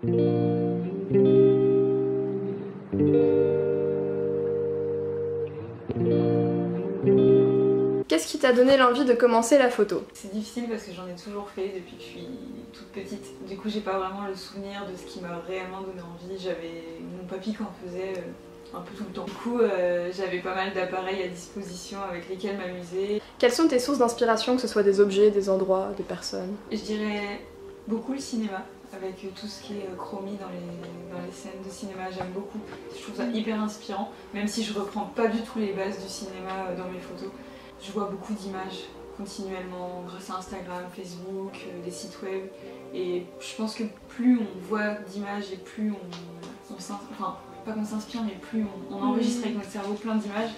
Qu'est-ce qui t'a donné l'envie de commencer la photo? C'est difficile parce que j'en ai toujours fait depuis que je suis toute petite. Du coup, j'ai pas vraiment le souvenir de ce qui m'a réellement donné envie. J'avais mon papy qui en faisait un peu tout le temps. Du coup, j'avais pas mal d'appareils à disposition avec lesquels m'amuser. Quelles sont tes sources d'inspiration, que ce soit des objets, des endroits, des personnes? Je dirais beaucoup le cinéma, avec tout ce qui est chromie dans les scènes de cinéma. J'aime beaucoup. Je trouve ça hyper inspirant, même si je reprends pas du tout les bases du cinéma dans mes photos. Je vois beaucoup d'images continuellement grâce à Instagram, Facebook, des sites web, et je pense que plus on voit d'images et plus on enfin pas qu'on s'inspire, mais plus on enregistre avec notre cerveau plein d'images,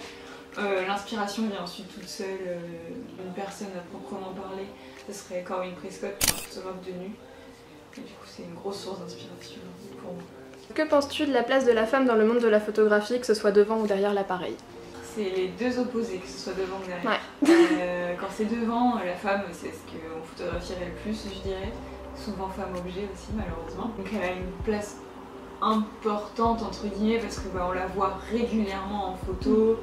l'inspiration vient ensuite toute seule. Une personne à proprement parler, ce serait Corwin Prescott, un photographe de nu, et du coup c'est une grosse source d'inspiration pour moi. Que penses-tu de la place de la femme dans le monde de la photographie, que ce soit devant ou derrière l'appareil? C'est les deux opposés, que ce soit devant ou derrière. Ouais. Quand c'est devant, la femme, c'est ce qu'on photographierait le plus, je dirais. Souvent femme objet aussi, malheureusement. Donc elle a une place importante, entre guillemets, parce que on la voit régulièrement en photo,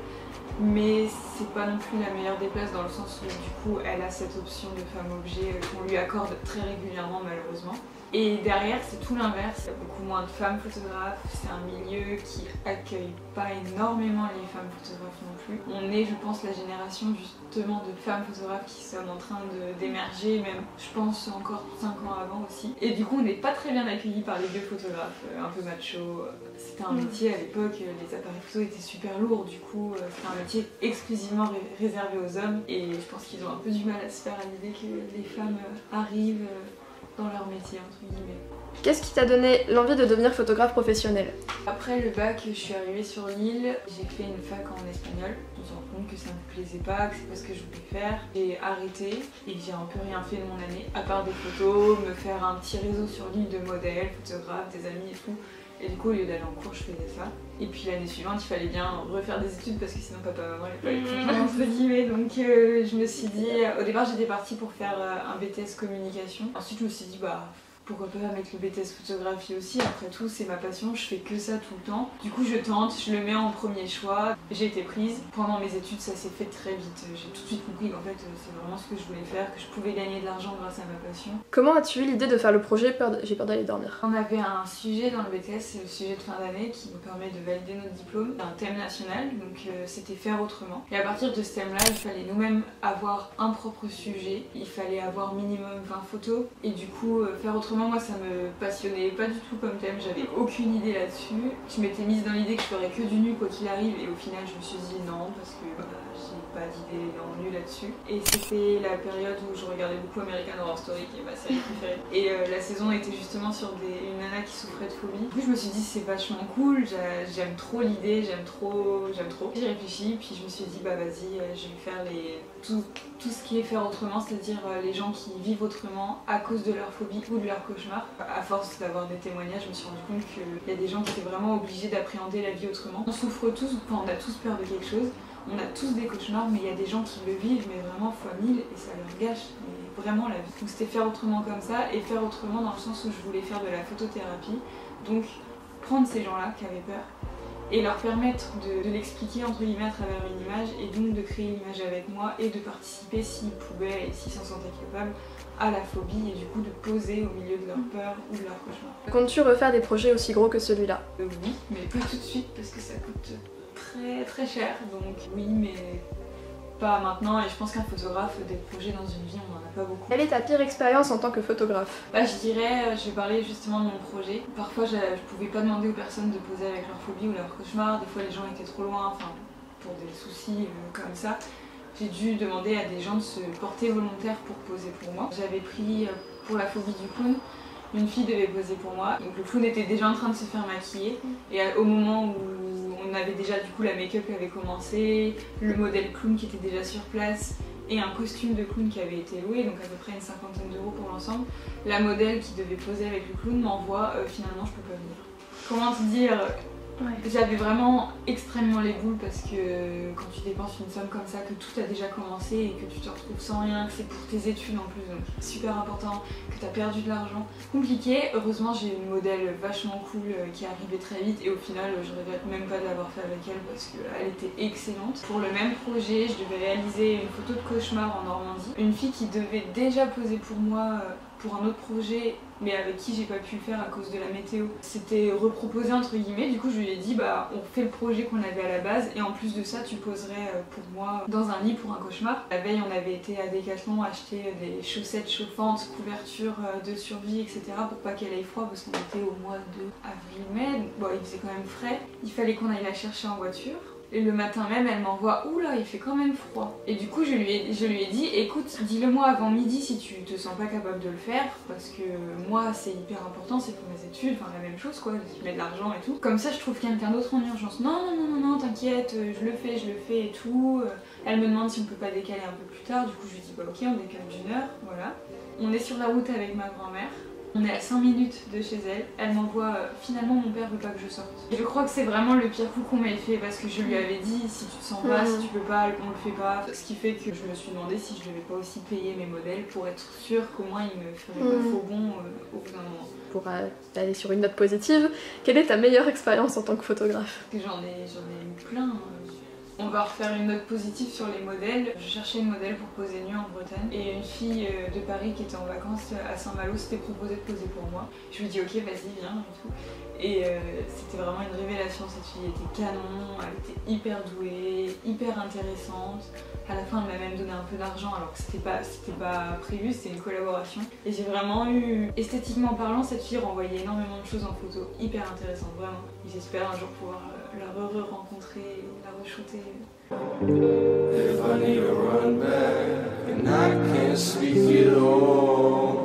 mais c'est pas non plus la meilleure des places, dans le sens où du coup elle a cette option de femme objet qu'on lui accorde très régulièrement, malheureusement. Et derrière, c'est tout l'inverse. Il y a beaucoup moins de femmes photographes, c'est un milieu qui accueille pas énormément les femmes photographes non plus. On est, je pense, la génération justement de femmes photographes qui sommes en train d'émerger, même je pense encore 5 ans avant aussi. Et du coup, on n'est pas très bien accueillis par les vieux photographes, un peu macho. C'était un métier à l'époque, les appareils photo étaient super lourds, du coup c'était un métier exclusivement réservé aux hommes. Et je pense qu'ils ont un peu du mal à se faire à l'idée que les femmes arrivent dans leur métier, entre guillemets. Qu'est-ce qui t'a donné l'envie de devenir photographe professionnel? Après le bac, je suis arrivée sur l'île, j'ai fait une fac en espagnol. Je me suis rendu compte que ça me plaisait pas, que c'est pas ce que je voulais faire. J'ai arrêté et j'ai un peu rien fait de mon année, à part des photos, me faire un petit réseau sur l'île de modèles, photographes, des amis et tout. Et du coup, au lieu d'aller en cours, je faisais ça. Et puis l'année suivante, il fallait bien refaire des études parce que sinon papa et maman n'avaient pas eu entre guillemets. Donc je me suis dit, au départ j'étais partie pour faire un BTS communication. Ensuite je me suis dit, pourquoi pas mettre le BTS photographie aussi, après tout c'est ma passion, je fais que ça tout le temps. Du coup je tente, je le mets en premier choix, j'ai été prise. Pendant mes études ça s'est fait très vite, j'ai tout de suite compris qu'en fait c'est vraiment ce que je voulais faire, que je pouvais gagner de l'argent grâce à ma passion. Comment as-tu eu l'idée de faire le projet J'ai peur d'aller dormir? On avait un sujet dans le BTS, c'est le sujet de fin d'année qui nous permet de valider notre diplôme, un thème national, donc c'était faire autrement. Et à partir de ce thème là, il fallait nous-mêmes avoir un propre sujet, il fallait avoir minimum 20 photos, et du coup faire autrement, moi ça me passionnait pas du tout comme thème, j'avais aucune idée là-dessus. Je m'étais mise dans l'idée que je ferais que du nu quoi qu'il arrive, et au final je me suis dit non parce que j'ai pas d'idée en nu là-dessus. Et c'était la période où je regardais beaucoup American Horror Story, qui est ma série préférée. Et la saison était justement sur une nana qui souffrait de phobie. Du coup je me suis dit c'est vachement cool, j'aime trop l'idée, j'aime trop. J'ai réfléchi, puis je me suis dit vas-y, je vais faire tout ce qui est faire autrement, c'est-à-dire les gens qui vivent autrement à cause de leur phobie ou de leur cauchemar. À force d'avoir des témoignages, je me suis rendu compte qu'il y a des gens qui étaient vraiment obligés d'appréhender la vie autrement. On souffre tous, on a tous peur de quelque chose, on a tous des cauchemars, mais il y a des gens qui le vivent, mais vraiment fois 1000, et ça leur gâche vraiment la vie. Donc c'était faire autrement comme ça, et faire autrement dans le sens où je voulais faire de la photothérapie, donc prendre ces gens-là qui avaient peur, et leur permettre de l'expliquer entre guillemets à travers une image, et donc de créer l'image avec moi et de participer s'ils pouvaient et s'ils s'en sentaient capables à la phobie, et du coup de poser au milieu de leur peur ou de leur cauchemar. Comptes-tu refaire des projets aussi gros que celui-là? Oui, mais pas tout de suite parce que ça coûte très cher, donc oui, mais pas maintenant, et je pense qu'un photographe, des projets dans une vie, on en a pas beaucoup. Quelle est ta pire expérience en tant que photographe? Je dirais, je vais parler justement de mon projet. Parfois je pouvais pas demander aux personnes de poser avec leur phobie ou leur cauchemar, des fois les gens étaient trop loin, enfin pour des soucis comme ça. J'ai dû demander à des gens de se porter volontaire pour poser pour moi. J'avais pris pour la phobie du clown, une fille devait poser pour moi. Donc le clown était déjà en train de se faire maquiller, et au moment où on avait déjà du coup la make-up qui avait commencé, le modèle clown qui était déjà sur place et un costume de clown qui avait été loué, donc à peu près une cinquantaine d'euros pour l'ensemble, la modèle qui devait poser avec le clown m'envoie finalement je peux pas venir. Comment te dire, j'avais vraiment extrêmement les boules parce que quand tu dépenses une somme comme ça, que tout a déjà commencé et que tu te retrouves sans rien, que c'est pour tes études en plus, donc super important, que t'as perdu de l'argent. Compliqué, heureusement j'ai une modèle vachement cool qui est arrivée très vite et au final je regrette même pas de l'avoir fait avec elle parce qu'elle était excellente. Pour le même projet, je devais réaliser une photo de cauchemar en Normandie. Une fille qui devait déjà poser pour moi pour un autre projet mais avec qui j'ai pas pu le faire à cause de la météo. C'était reproposé entre guillemets, du coup je lui ai dit bah on fait le projet qu'on avait à la base et en plus de ça tu poserais pour moi dans un lit pour un cauchemar. La veille on avait été à Decathlon acheter des chaussettes chauffantes, couvertures de survie etc pour pas qu'elle ait froid parce qu'on était au mois de avril-mai, bon il faisait quand même frais. Il fallait qu'on aille la chercher en voiture. Et le matin même, elle m'envoie « Oula, il fait quand même froid ». Et du coup, je lui ai dit « Écoute, dis-le-moi avant midi si tu te sens pas capable de le faire, parce que moi, c'est hyper important, c'est pour mes études, enfin la même chose quoi, je mets de l'argent et tout. Comme ça, je trouve quelqu'un d'autre en urgence. Non, non, non, non, non, t'inquiète, je le fais et tout. » Elle me demande si on peut pas décaler un peu plus tard, du coup je lui dis « Bah ok, on décale d'une heure, voilà. » On est sur la route avec ma grand-mère. On est à 5 minutes de chez elle, elle m'envoie finalement mon père veut pas que je sorte. Je crois que c'est vraiment le pire coup qu'on m'ait fait parce que je lui avais dit si tu te sens pas, si tu peux pas, on le fait pas. Ce qui fait que je me suis demandé si je devais pas aussi payer mes modèles pour être sûre qu'au moins ils me feraient pas faux bon au bout d'un moment. Pour aller sur une note positive, quelle est ta meilleure expérience en tant que photographe? J'en ai eu plein. On va refaire une note positive sur les modèles. Je cherchais une modèle pour poser nu en Bretagne et une fille de Paris qui était en vacances à Saint-Malo s'était proposée de poser pour moi. Je lui ai dit ok vas-y viens et tout. Et c'était vraiment une révélation, cette fille était canon, elle était hyper douée, hyper intéressante. À la fin elle m'a même donné un peu d'argent alors que c'était pas prévu, c'était une collaboration. Et j'ai vraiment eu, esthétiquement parlant, cette fille renvoyait énormément de choses en photo, hyper intéressantes vraiment. Et j'espère un jour pouvoir la re-rencontrer, la re-shooter. If I need to run back and I can't speak it all,